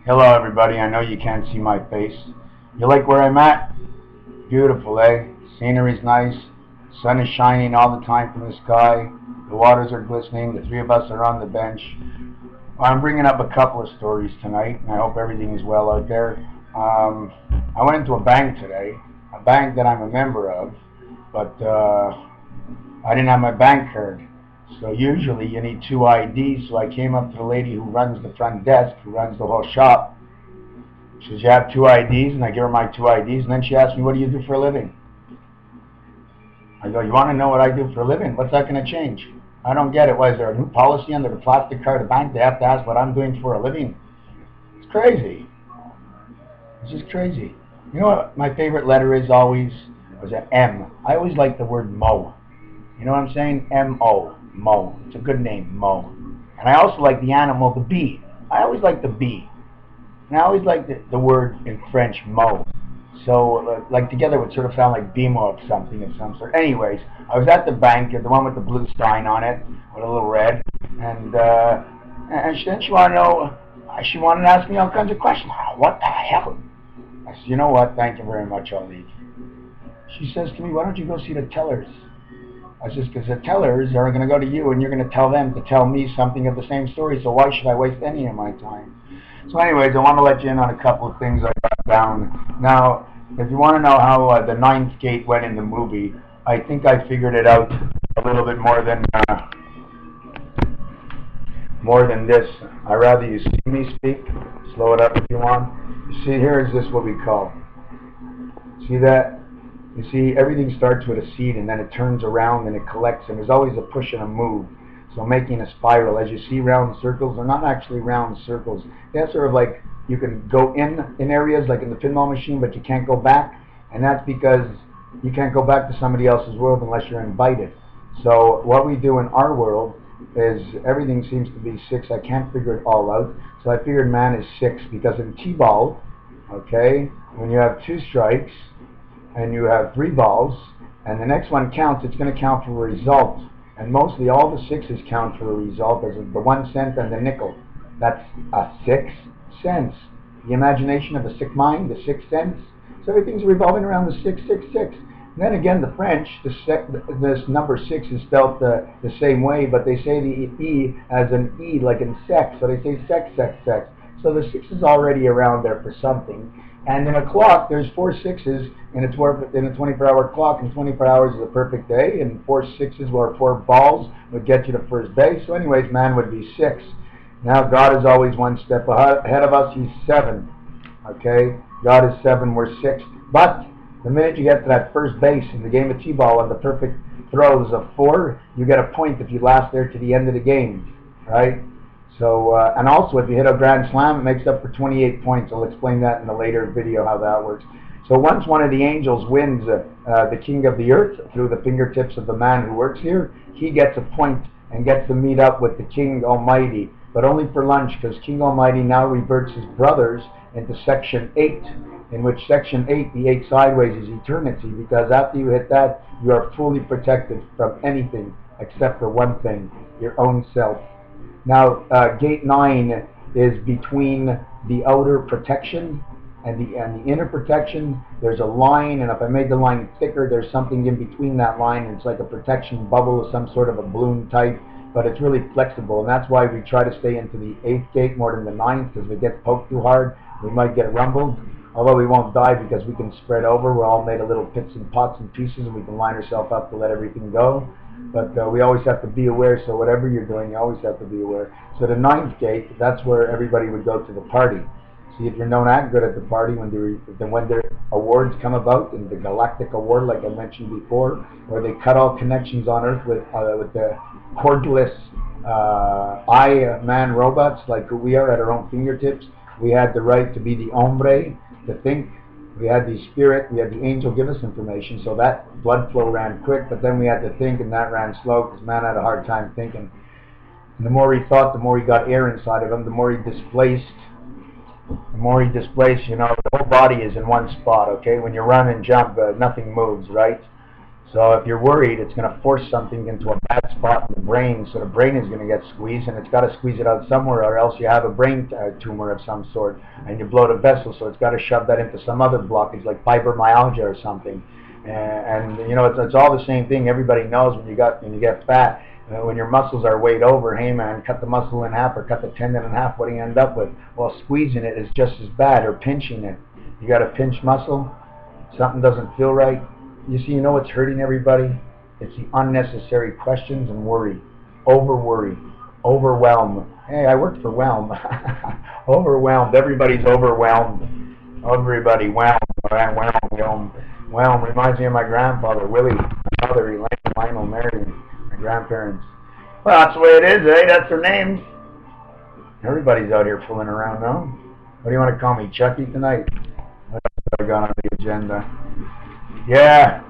Hello everybody, I know you can't see my face. You like where I'm at? Beautiful, eh? Scenery's nice, sun is shining all the time from the sky, the waters are glistening, the three of us are on the bench. I'm bringing up a couple of stories tonight, and I hope everything is well out there. I went into a bank today, a bank that I'm a member of, but I didn't have my bank card. So usually you need 2 IDs, so I came up to the lady who runs the front desk, who runs the whole shop. She says, you have 2 IDs, and I give her my 2 IDs, and then she asked me, what do you do for a living? I go, you want to know what I do for a living? What's that going to change? I don't get it. Why, is there a new policy under the plastic card of the bank? They have to ask what I'm doing for a living? It's crazy. It's just crazy. You know what my favorite letter is always? Was an M. I always like the word Mo. You know what I'm saying? M-O. Mo. It's a good name, Mo. And I also like the animal, the bee. I always like the bee. And I always like the word in French, Mo. So, like together would sort of sound like BMO of something of some sort. Anyways, I was at the bank, the one with the blue sign on it, with a little red, and then she wanted to know, she wanted to ask me all kinds of questions. What the hell? I said, you know what, thank you very much, I'll leave. She says to me, why don't you go see the tellers? I says, because the tellers are going to go to you, and you're going to tell them to tell me something of the same story, so why should I waste any of my time? So anyways, I want to let you in on a couple of things I got down. Now, if you want to know how the ninth gate went in the movie, I think I figured it out a little bit more than this. I'd rather you see me speak. Slow it up if you want. You see, here is this what we call. See that? You see, everything starts with a seed, and then it turns around and it collects, and there's always a push and a move. So making a spiral. As you see round circles, they're not actually round circles. They're sort of like, you can go in areas like in the pinball machine, but you can't go back, and that's because you can't go back to somebody else's world unless you're invited. So what we do in our world is everything seems to be 6. I can't figure it all out. So I figured man is 6, because in T-ball, okay, when you have 2 strikes, and you have 3 balls, and the next one counts, it's going to count for a result. And mostly all the 6s count for a result, as the 1 cent and the nickel. That's a 6 cents. The imagination of a sick mind, the 6 cents. So everything's revolving around the 666. And then again, the French, this number 6 is spelled the same way, but they say the E as an E, like in sex. So they say sex, sex, sex. So the 6 is already around there for something. And in a clock, there's 4 6s in a 24-hour clock, and 24 hours is a perfect day, and 4 6s or 4 balls would get you to first base. So anyways, man would be 6. Now God is always 1 step ahead of us. He's 7. Okay? God is 7, we're 6. But the minute you get to that first base in the game of T-ball on the perfect throws of 4, you get a point if you last there to the end of the game. Right? So, and also if you hit a grand slam, it makes up for 28 points. I'll explain that in a later video how that works. So once one of the angels wins the king of the earth through the fingertips of the man who works here, he gets a point and gets to meet up with the King Almighty, but only for lunch, because King Almighty now reverts his brothers into Section 8, in which Section 8, the 8 sideways, is eternity, because after you hit that, you are fully protected from anything except for one thing, your own self. Now, gate 9 is between the outer protection and the inner protection. There's a line, and if I made the line thicker, there's something in between that line. It's like a protection bubble of some sort of a balloon type, but it's really flexible, and that's why we try to stay into the 8th gate more than the 9th, because if it gets poked too hard, we might get rumbled. Although we won't die because we can spread over. We're all made of little pits and pots and pieces, and we can line ourselves up to let everything go. But we always have to be aware, so whatever you're doing, you always have to be aware. So the 9th gate, that's where everybody would go to the party. See, if you're not that good at the party, when the awards come about, in the Galactic Award, like I mentioned before, where they cut all connections on Earth with the cordless man robots, like who we are at our own fingertips, we had the right to be the hombre, to think. We had the spirit, we had the angel give us information, so that blood flow ran quick, but then we had to think, and that ran slow, because man had a hard time thinking. And the more he thought, the more he got air inside of him, the more he displaced. You know, the whole body is in one spot, okay? When you run and jump, nothing moves, right? So if you're worried, it's going to force something into a bad spot in the brain, so the brain is going to get squeezed, and it's got to squeeze it out somewhere, or else you have a brain tumor of some sort, and you blow the vessel, so it's got to shove that into some other blockage, like fibromyalgia or something. And you know, it's all the same thing. Everybody knows when you get fat, when your muscles are weighed over, hey man, cut the muscle in half or cut the tendon in half, what do you end up with? Well, squeezing it is just as bad, or pinching it. You got to pinch muscle, something doesn't feel right. You see, you know what's hurting everybody? It's the unnecessary questions and worry. Over-worry. Overwhelm. Hey, I worked for Whelm. Overwhelmed. Everybody's overwhelmed. Everybody. Whelm. Whelm. Reminds me of my grandfather, Willie. My mother, Elaine, Lionel, Mary, my grandparents. Well, that's the way it is, eh? That's their names. Everybody's out here fooling around, no? What do you want to call me, Chucky, tonight? What else have I got on the agenda? Yeah.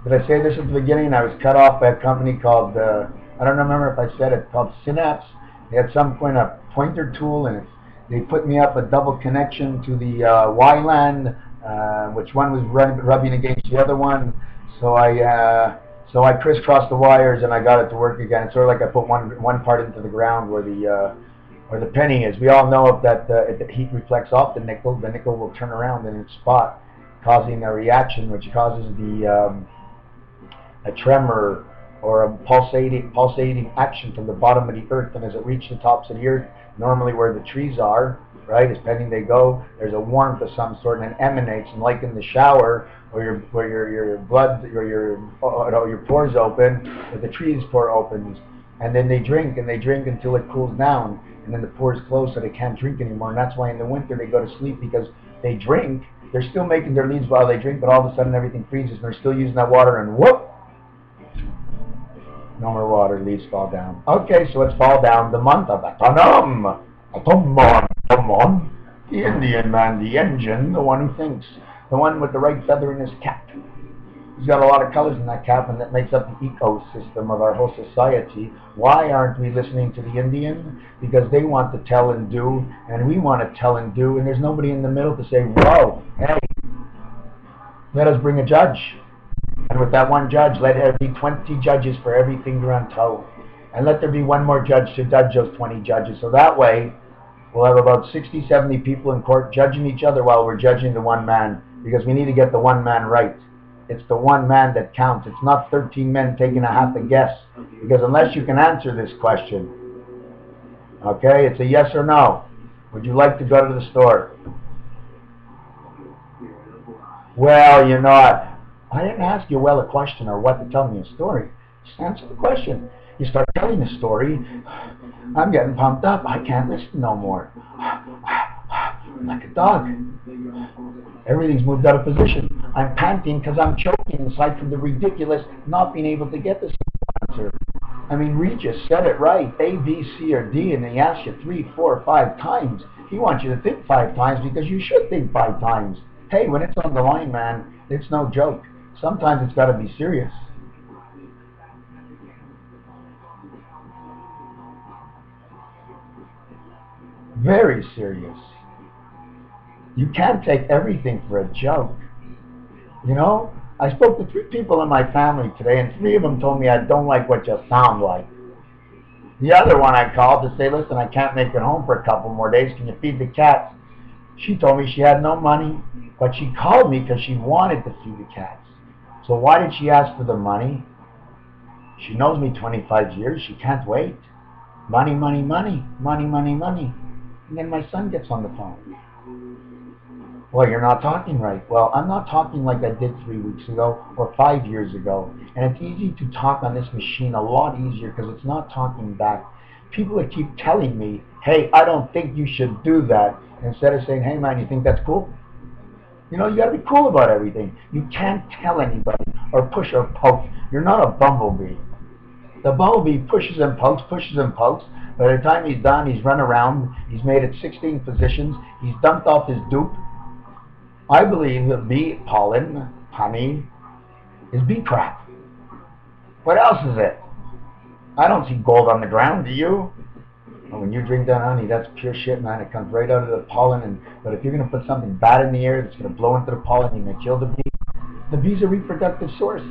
Did I say this at the beginning? I was cut off by a company called, I don't remember if I said it, called Synapse. They had some kind of pointer tool, and they put me up a double connection to the WLAN, which one was rubbing against the other one. So I crisscrossed the wires and I got it to work again. It's sort of like I put one part into the ground where the penny is. We all know that if the heat reflects off the nickel will turn around in its spot, causing a reaction which causes a tremor or a pulsating action from the bottom of the earth, and as it reaches the tops of the earth, normally where the trees are, right, as pending they go, there's a warmth of some sort, and it emanates, and like in the shower, where your blood, or your pores open, or the trees pore opens, and then they drink until it cools down, and then the pores close so they can't drink anymore, and that's why in the winter they go to sleep, because they drink. They're still making their leaves while they drink, but all of a sudden everything freezes, and they're still using that water, and whoop! No more water, leaves fall down. Okay, so let's fall down the month of Autumn. Autumn. The Indian man, the engine, the one who thinks, the one with the right feather in his cap. He's got a lot of colors in that cap, and that makes up the ecosystem of our whole society. Why aren't we listening to the Indian? Because they want to tell and do, and we want to tell and do, and there's nobody in the middle to say, whoa, hey, let us bring a judge. And with that one judge, let there be 20 judges for every finger on toe. And let there be one more judge to judge those 20 judges. So that way, we'll have about 60, 70 people in court judging each other while we're judging the one man. Because we need to get the one man right. It's the one man that counts. It's not 13 men taking a half a guess. Because unless you can answer this question, okay, it's a yes or no. Would you like to go to the store? Well, you know, I didn't ask you a question or what to tell me a story. Just answer the question. You start telling a story, I'm getting pumped up. I can't listen no more. I'm like a dog. Everything's moved out of position. I'm panting because I'm choking inside from the ridiculous not being able to get this answer. I mean, Regis said it right. A, B, C, or D, and he asks you 3, 4, 5 times. He wants you to think 5 times because you should think 5 times. Hey, when it's on the line, man, it's no joke. Sometimes it's got to be serious. Very serious. You can't take everything for a joke. You know, I spoke to 3 people in my family today, and 3 of them told me I don't like what you sound like. The other one I called to say, listen, I can't make it home for a couple more days. Can you feed the cats? She told me she had no money, but she called me because she wanted to feed the cats. So why did she ask for the money? She knows me 25 years. She can't wait. Money, money, money. Money, money, money. And then my son gets on the phone. Well, you're not talking right. Well, I'm not talking like I did 3 weeks ago or 5 years ago. And it's easy to talk on this machine, a lot easier because it's not talking back. People that keep telling me, hey, I don't think you should do that. Instead of saying, hey man, you think that's cool? You know, you got to be cool about everything. You can't tell anybody or push or poke. You're not a bumblebee. The bumblebee pushes and pokes, pushes and pokes. By the time he's done, he's run around. He's made it 16 positions. He's dumped off his dupe. I believe that bee pollen, honey, is bee crap. What else is it? I don't see gold on the ground, do you? And when you drink that honey, that's pure shit, man. It comes right out of the pollen. But if you're going to put something bad in the air that's going to blow into the pollen, you're going to kill the bee. The bee's a reproductive source.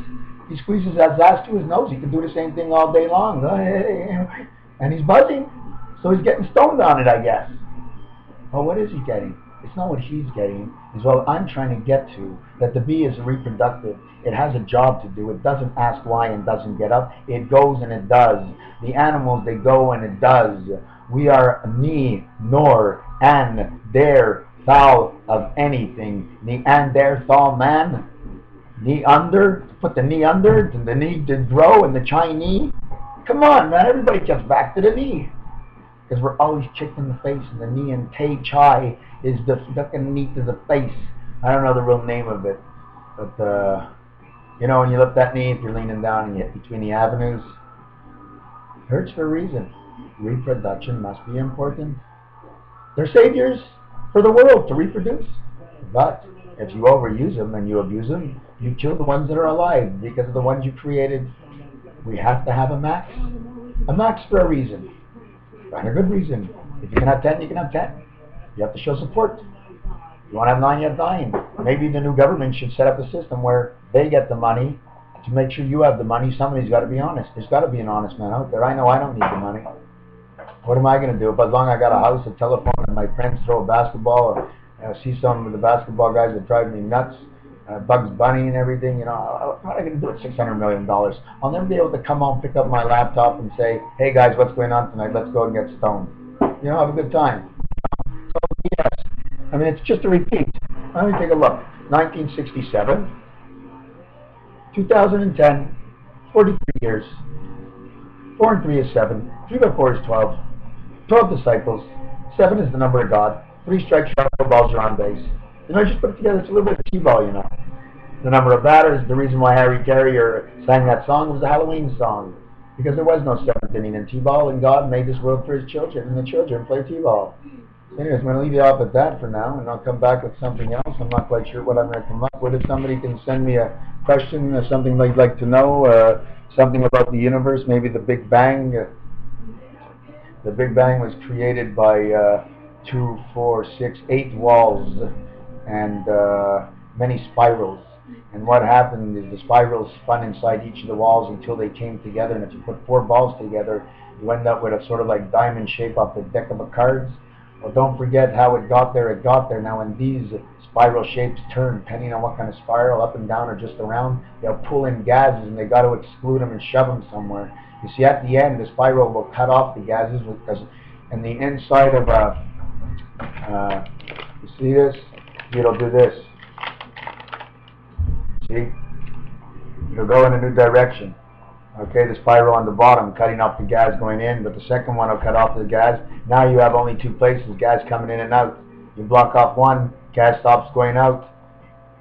He squeezes his ass to his nose. He can do the same thing all day long. And he's buzzing. So he's getting stoned on it, I guess. Well, what is he getting? It's not what he's getting. It's what I'm trying to get to. That the bee is reproductive. It has a job to do. It doesn't ask why and doesn't get up. It goes and it does. The animals, they go and it does. We are ni, nor, and, der, thou of anything. Neanderthal man. Knee under. Put the knee under. The knee to grow and the Chinese. Come on, man. Everybody gets back to the knee. Because we're always kicked in the face, and the knee and Tai Chi is the fucking knee to the face. I don't know the real name of it, but you know, when you lift that knee, if you're leaning down and you hit between the avenues, it hurts for a reason. Reproduction must be important. They're saviors for the world to reproduce, but if you overuse them and you abuse them, you kill the ones that are alive because of the ones you created. We have to have a max for a reason. And a good reason. If you can have 10, you can have 10. You have to show support. If you want to have 9, you have 9. Maybe the new government should set up a system where they get the money to make sure you have the money. Somebody's got to be honest. There's got to be an honest man out there. I know I don't need the money. What am I going to do? But as long as I got a house, a telephone, and my friends throw a basketball, or see some of the basketball guys that drive me nuts, Bugs Bunny and everything, you know, what am I going to do with $600 million? I'll never be able to come home, pick up my laptop and say, hey guys, what's going on tonight? Let's go and get stoned. You know, have a good time. So, yes. I mean, it's just a repeat. Let me take a look. 1967, 2010, 43 years. 4 and 3 is 7. 3 by 4 is 12. 12 disciples. 7 is the number of God. 3 strikes shot, 4 balls are on base. You know, just put it together. It's a little bit of T-ball, you know. The number of batters, the reason why Harry Carrier sang that song was a Halloween song. Because there was no 7th inning in T-ball, and God made this world for his children, and the children play T-ball. So anyways, I'm going to leave you off at that for now, and I'll come back with something else. I'm not quite sure what I'm going to come up with. If somebody can send me a question or something they'd like to know, something about the universe, maybe the Big Bang. The Big Bang was created by 2, 4, 6, 8 walls and many spirals. And what happened is the spirals spun inside each of the walls until they came together. And if you put 4 balls together, you end up with a sort of like diamond shape off the deck of a cards. Well, don't forget how it got there. It got there. Now, when these spiral shapes turn, depending on what kind of spiral, up and down or just around, they'll pull in gases, and they got to exclude them and shove them somewhere. You see, at the end, the spiral will cut off the gases because, in the inside of a, you see this? It'll do this. See? It'll go in a new direction. Okay, the spiral on the bottom cutting off the gas going in, but the second one will cut off the gas. Now you have only 2 places, gas coming in and out. You block off one, gas stops going out.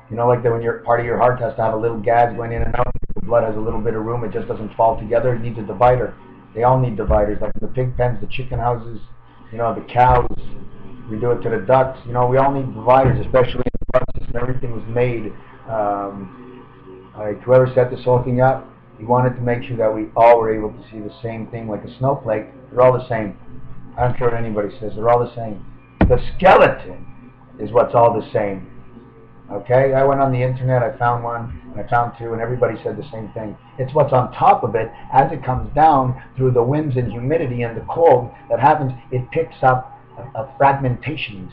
You know, like that when part of your heart has to have a little gas going in and out. The blood has a little bit of room, it just doesn't fall together. It needs a divider. They all need dividers, like in the pig pens, the chicken houses, you know, the cows. We do it to the ducks. You know, we all need dividers, especially in the buses, and everything was made. Like whoever set this whole thing up, he wanted to make sure that we all were able to see the same thing, like a snowflake. They're all the same. I don't care what anybody says. They're all the same. The skeleton is what's all the same. Okay? I went on the internet. I found one, and I found 2, and everybody said the same thing. It's what's on top of it as it comes down through the winds and humidity and the cold that happens. It picks up fragmentations.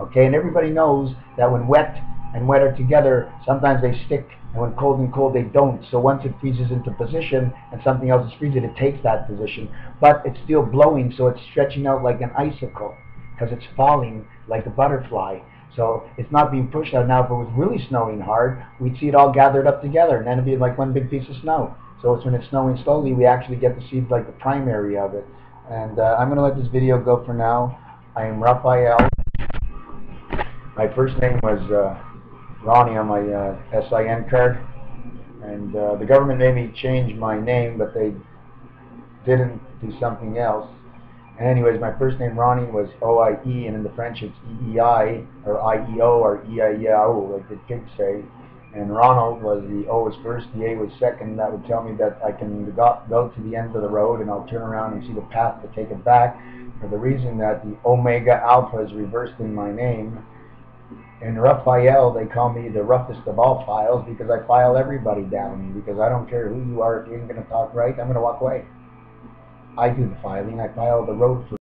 Okay? And everybody knows that when wet and wet are together, sometimes they stick. And when cold and cold, they don't. So once it freezes into position and something else is freezing, it takes that position. But it's still blowing, so it's stretching out like an icicle because it's falling like a butterfly. So it's not being pushed out. Now, if it was really snowing hard, we'd see it all gathered up together, and then it'd be like one big piece of snow. So it's when it's snowing slowly, we actually get to see like the primary of it. And I'm going to let this video go for now. I am Raphael. My first name was Ronnie on my SIN card, and the government made me change my name, but they didn't do something else. And anyways, my first name Ronnie was O-I-E, and in the French it's E-E-I, or I-E-O, or E-I-E-A-O, like the pigs say. And Ronald was the O was first, the A was second. That would tell me that I can go to the end of the road, and I'll turn around and see the path to take it back, for the reason that the Omega Alpha is reversed in my name. In Raphael, they call me the roughest of all files because I file everybody down. Because I don't care who you are, if you ain't going to talk right, I'm going to walk away. I do the filing. I file the road for